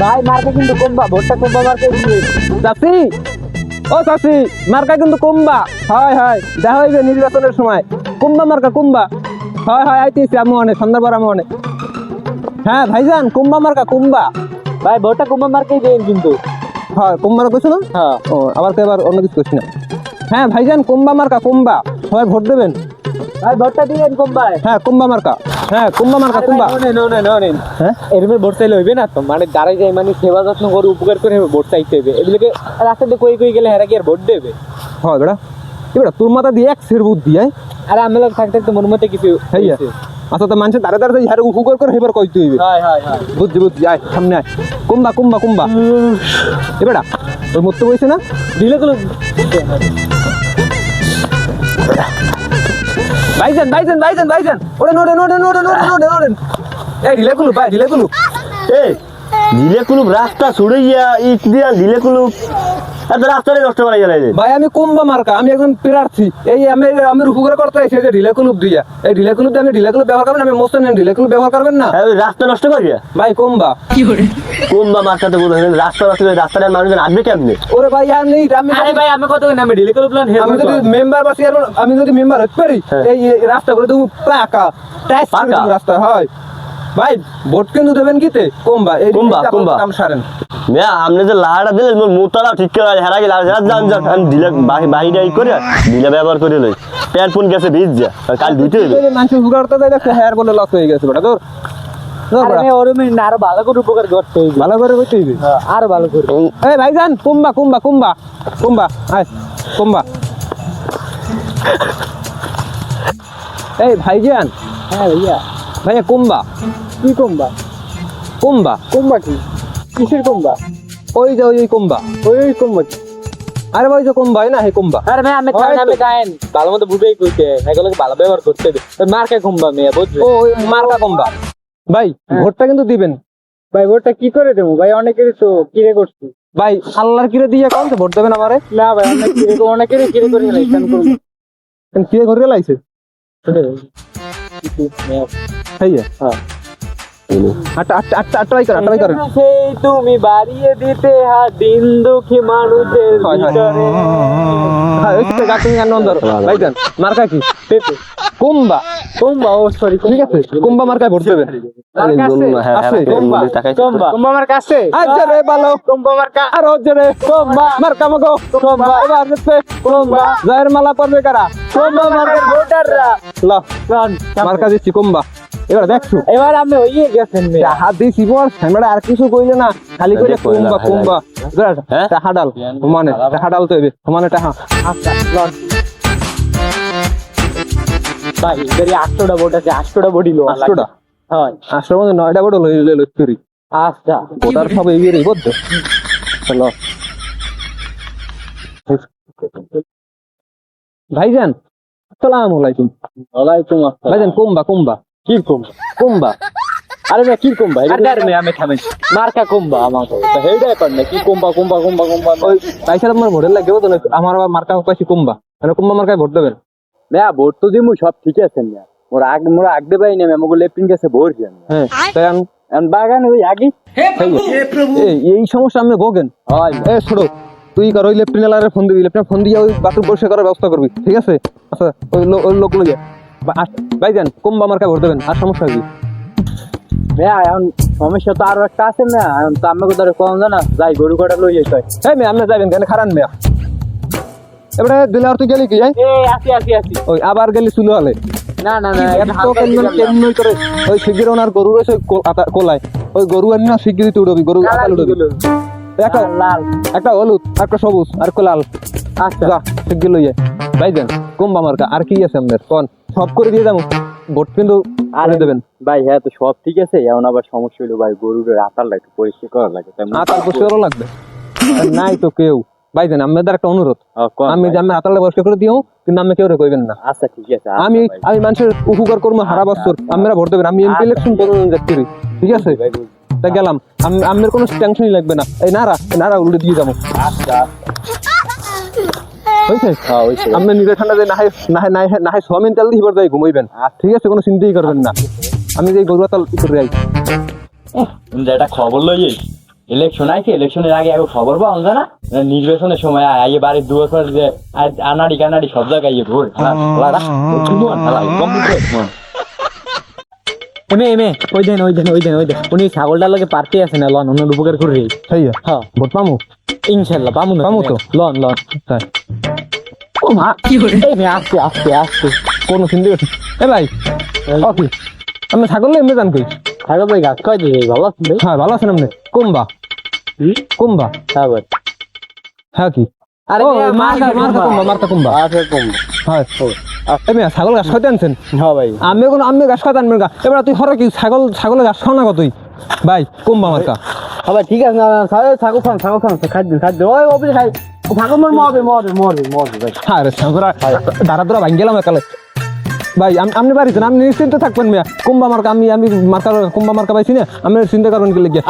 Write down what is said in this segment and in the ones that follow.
ভাই মার্কা কিন্তু কুম্বা, ভোটটা কুম্বা মার্কা দিবে। চাচি, ও চাচি, মার্কা কিন্তু কুম্বা। হয় হয়, দেখা হইবে নির্বাচনের সময়। কুম্বা মার্কা কুম্বা। হয় হয়, আইতেছি আমি অনেক সন্ধ্যার পর আমি অনেক। হ্যাঁ ভাইজান, কুম্বা মার্কা কুম্বা। ভাই ভোটটা কুম্বা মার্কাই দেন কিন্তু। হয় কুম্বা কইছো না? হ্যাঁ। ও আবার তো এবার অন্য কিছু করছি না। হ্যাঁ ভাইজান, কুম্বা মার্কা কুম্বা, সবাই ভোট দেবেন। ভাই ভোটটা দিবেন কুম্বায়। হ্যাঁ কুম্বা মার্কা, হ্যাঁ কুম্বা মার্কা কুম্বা। নেন হ্যাঁ এরমে ভোট চাইলে হইবে না তো, মানে দাঁড়াই যায় মানে সেবা যত্ন করে উপকার করে ভোট চাইতে হবে। এগুলোকে রাস্তাতে কই কই গেলে হেরা কি আর ভোট দেবে? হয় বেড়া, এবার তোর মাথা দিয়ে এক সের বুদ্ধি আয়। আর আমি লোক থাকতে তো মনের মধ্যে কিছু হইয়া আচ্ছা, তো মানুষের দাঁড়ে দাঁড়ে হ্যাঁ উপকার করে হেবার কইতে হইবে। হয় হয় হয়। বুদ্ধি বুদ্ধি, আয় সামনে আয়। কুম্বা কুম্বা কুম্বা। এবারা ওই মরতে বইছে না? দিলে গুলো ভাইজান ভাইজান ভাইজান ভাইজান, ওড়েন ওড়েন ওড়েন ওড়েন ওড়েন ওড়েন ওড়েন। এই ঢিলে কুলুপ ভাই, ঢিলে কুলুপ। এই ঢিলে কুলুপ রাস্তা ছুড়ে গিয়া ইট দিয়া ঢিলে কুলুপ এত রাস্তাটা নষ্ট করা গেলে। ভাই আমি কুম্বা মার্কা, আমি একজন প্রার্থী। এই আমি উপকার করতে আইছি যে ঢিলে কুলুপ দিয়া। এই ঢিলে কুলুপ দিয়ে আমি ঢিলে কুলুপ ব্যবহার করবেন, আমি মোস্ত নেন ঢিলে কুলুপ ব্যবহার করবেন না। রাস্তা নষ্ট করিয়া ভাই কুম্বা কুম্বা মার্কাতে বলে রাস্তা নষ্ট করে রাস্তাটার মানুষজন আসবে কেমনে? ওরে ভাই আর নেই আমি। আরে ভাই আমি কত নামে ঢিলে করে প্ল্যান হে। আমি যদি মেম্বার বা চেয়ারম্যান, আমি যদি মেম্বার হতে পারি, এই রাস্তা করে তুমি পাকা টাইস পাকা? রাস্তা হয়। ভাই ভোট কিন্তু দেবেন কিতে? কুম্বা, এই কুম্বা, কুম্বা। নাম সারেন। মিয়া আপনি যে লাড়াটা দিলেন মোর মোতারা ঠিক করে হেরা গেল যান যান আমি ঢিলে বাহিরে করে ঢিলে ব্যবহার করে লই প্যান্ট ফোন গেছে ভিজ যা কাল ধুইতে হইবে। মানুষের উগাড়তে দেয় দেখো হেয়ার বলে লস হয়ে গেছে বেটা তোর। আরে ওরমে আরো ভালো করে উপকার করতে হইবে। ভালো করে করতে হইবে। আরো ভালো করে। এই ভাইজান কুম্বা কুম্বা কুম্বা কুম্বা, আয় কুম্বা। এই ভাইজান। হ্যাঁ ভাইয়া। ভাইয়া কুম্বা। কি কুম্বা? কুম্বা কুম্বা কি? কিসের কুম্বা? ওই যে ওই কুম্বা। ওই কুম্বা কি? আরে ভাই যে কুম্বা না, হে কুম্বা। আরে ভাই আমি খাই আমি খাইন ভালো মতো বুঝেই কইতে এগুলোকে ভালো ব্যবহার করতে হবে। ওই মার্কা কুম্বা মেয়ে বুঝবে। ও ওই মার্কা কুম্বা। ভাই ভোটটা কিন্তু দিবেন। ভাই ভোটটা কি করে দেবো ভাই? অনেকেরই তো কিরে করছি। ভাই আল্লাহর কিরে দিয়ে কোন ভোট দেবেন আমারে? না ভাই অনেকেরই কিরে করে ইলেকশন করব। কিরে করে লাইছে? হ্যাঁ হ্যাঁ। আটটা আটটা আটটা আটটা ভাই করেন, আটটা ভাই করেন। সেই তুমি বাড়িয়ে দিতে হাত দিন দুঃখী মানুষের হয়, হয়। ভিতরে। হ্যাঁ ওই তো গাছ নিয়ে আনন্দ ভাইজান। মার্কা কি? পেঁপে। কুম্বা। কুম্বা, ও সরি ঠিক আছে, কুম্বা মার্কায় ভোট দেবেন। আছে, কুম্বা। কুম্বা আমার কাছে। আচ্ছা রে ভালো কুম্বা আমার কাছে। আর হচ্ছে রে কুম্বা মার্কা মগো কুম্বা। এবার হচ্ছে কুম্বা জয়ের মালা পড়বে কারা? কুম্বা মার্কার ভোটাররা। ল মার্কা দিচ্ছি কুম্বা। এবার দেখছো এবার আমি হইয়ে গেছেন মেয়ে। হাত দিয়েছি বল, আমরা আর কিছু কইলে না, খালি কইলে কুম্বা কুম্বা। টাহা ডাল মানে টাহা ডাল তো হইবে মানে টাহা। আচ্ছা লন ভাই এবারে 8টা ভোট আছে, 8টা ভোটই লো। 8টা? হয় 8টার মধ্যে 9টা ভোট লইলে লইতেরি। আচ্ছা ভোটার সব এগিয়ে বুঝছো? চলো ভাইজান আসসালামু আলাইকুম। ওয়ালাইকুম আসসালাম। ভাইজান কুম্বা কুম্বা। কি কুম্বা? কুম্বা আরে ভাই কি কুম্বা? আরে মে আমি থামেন। মার্কা কুম্বা আমার তো হেডা কর না কি কুম্বা কুম্বা কুম্বা কুম্বা। ওই পয়সা আমার ভোটের লাগে তো আমার আবার মার্কা পাইছি কুম্বা, মানে কুম্বা মার্কায় ভোট দেবেন। মেয়া ভোট তো দিমু সব ঠিক আছে না। মোরা আগ দে পাই না আমাকে লেফটিং কাছে ভোট দেন। হ্যাঁ তাই এখন বাগান ওই আগে এই সমস্যা আমি ভোগেন। হয় এ ছোট তুই কর ওই লেফটেন্যান্ট ফোন দিবি, লেফটেন্যান্ট ফোন দিয়ে ওই বাথরুম পরিষ্কার করার ব্যবস্থা করবি, ঠিক আছে? আচ্ছা ওই লোক লইয়া ভাইজান কুম্বা মার্কায় ভোট দেবেন। আর সমস্যা কি? মেয়া এখন সমস্যা তো আরো একটা আছে না। এখন তো আমাকে ধরে কম জানা যাই গরু কাটা লই যাই। এই মেয়ে আপনি যাবেন কেন? খারান মেয়া এবারে দিলে আর তুই গেলি কি? আসি ওই আবার গেলি চুলো হলে না না না কেমন করে ওই শিগগির ওনার গরু রয়েছে কোলায়, ওই গরু আনি না শিগগিরই তুই উঠবি, গরু আতাল উঠবি। একটা লাল একটা হলুদ, একটা সবুজ, আর একটা লাল। আচ্ছা যা শিগগির লইয়া ভাইজান কুম্বা মার্কা। আর কি আছে আপনার কোন? সব করে দিয়ে যাবো, ভোট কিন্তু আরে দেবেন ভাই। হ্যাঁ তো সব ঠিক আছে, এখন আবার সমস্যা হলো ভাই গরুর আতাল একটু পরিষ্কার করা লাগে। আতাল পরিষ্কারও লাগবে নাই তো কেউ। ভাইজান আমাদের একটা অনুরোধ, আমি যে আমি আতালটা পরিষ্কার করে দিও, কিন্তু আমি কেউ কইবেন না। আচ্ছা ঠিক আছে। আমি মানুষের উপকার করবো হারা বছর, আপনারা ভোট দেবেন। আমি এমপি ইলেকশন করুন করি, ঠিক আছে? তা গেলাম, আমার কোনো টেনশনই লাগবে না। এই নারা উল্টে দিয়ে যাবো। হয়েছে আপনি নিজে ঠান্ডা যে না হয় সোয়াবিন তেল দিয়ে যাই ঘুমাইবেন, ঠিক আছে? কোনো চিন্তাই করবেন না। আমি যে গরু তাল করে যাই একটা খবর লই ইলেকশন আইছে, ইলেকশনের আগে আগে খবর পাওয়া যায় না, নির্বাচনের সময় আইয়ে বাড়ির দু বছর যে আনাড়ি কানাড়ি সব জায়গায় ইয়ে ঘুর এমে এমে ওই দেন উনি ছাগলটার লগে পার্টি আছে না, লন অন্য উপকার করে সেই হ্যাঁ ভোট পামু ইনশাল্লাহ পামু পামু তো। লন তাই ও মা কি করে আস্তে আস্তে আস্তে কোন চিন্তা করছি এ ভাই ওকে আপনি ছাগল এমনি জান কই ছাগল ভাই গাছ খাই দিবে ভালো আছেন ভাই? হ্যাঁ ভালো আছেন আপনি কুম্বা কুম্বা হ্যাঁ ভাই হ্যাঁ কি আরে ও, মিয়া, মার্কা কুম্বা আচ্ছা কুম্বা হ্যাঁ এ মিয়া ছাগল ঘাস খাইতে আনছেন হ্যাঁ ভাই আমি ঘাস খাইতে আনবেন গা এবার তুই হরে কি ছাগল ঘাস খাও না কত তুই ভাই কুম্বা মার্কা হ্যাঁ ভাই ঠিক আছে না ছাগল খান খাই দিন ওই অফিসে খাই ছাগল মরবে ভাই হ্যাঁ রে ছাগরা দাঁড়া ভাঙ গেলাম একালে ভাই আপনি বাড়িতে আপনি নিশ্চিন্ত থাকবেন মিয়া কুম্বা মার্কা আমি কুম্বা মার্কা পাইছি না আমি চিন্তা করবেন কি লেগে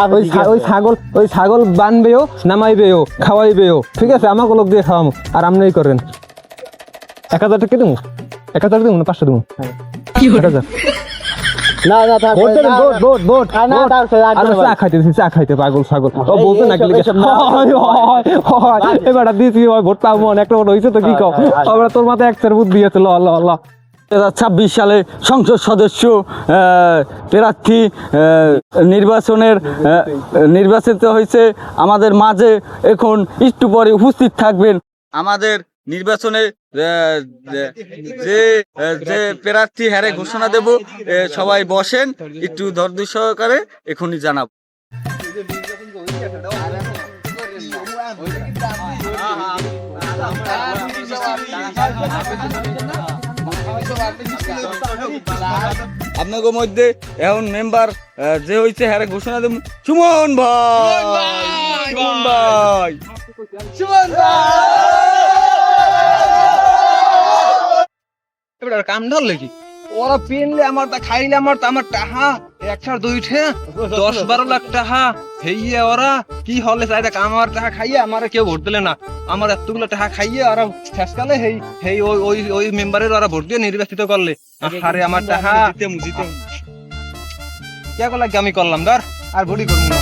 ওই ছাগল বানবেও নামাইবেও খাওয়াইবেও ঠিক আছে আমাকে লোক দিয়ে খাওয়ামো আর আপনি করেন 1000 টাকা দেবো 1000 দেবো না 500 দেবো 1000 না থাক ভোট দেবেন ভোট না থাক আর চা খাইতে পাগল ছাগল ও বলতে না কি লেগে এবার দিয়েছি ভোট পাবো একটা ভোট হয়েছে তো কি কও এবার তোর মাথায় এক বুদ্ধি আছে ল 2026 সালে সংসদ সদস্য প্রার্থী নির্বাচিত হয়েছে আমাদের মাঝে এখন একটু পরে উপস্থিত থাকবেন আমাদের নির্বাচনে যে প্রার্থী হারে ঘোষণা দেব সবাই বসেন একটু ধৈর্য সহকারে এখনই জানাবো আপনাদের মধ্যে এখন মেম্বার যে হইছে হ্যাঁ ঘোষণা দেব সুমন ভাই এবার কাম ধরলে কি ওরা পেনলে আমার তা খাইলে আমার টাহা 10-12 লাখ টাকা হেইয়ে ওরা কি হলে চাইদা আমার টাকা খাইয়ে আমারে কেউ ভোট দিলে না আমার এতগুলো টাকা খাইয়ে ওরা শেষকালে হেই ওই মেম্বারের ওরা ভোট দিয়ে নির্বাচিত করলে আরে আমার টাকা জিতে কে করলা কি আমি করলাম ধর আর ভোটই করবো না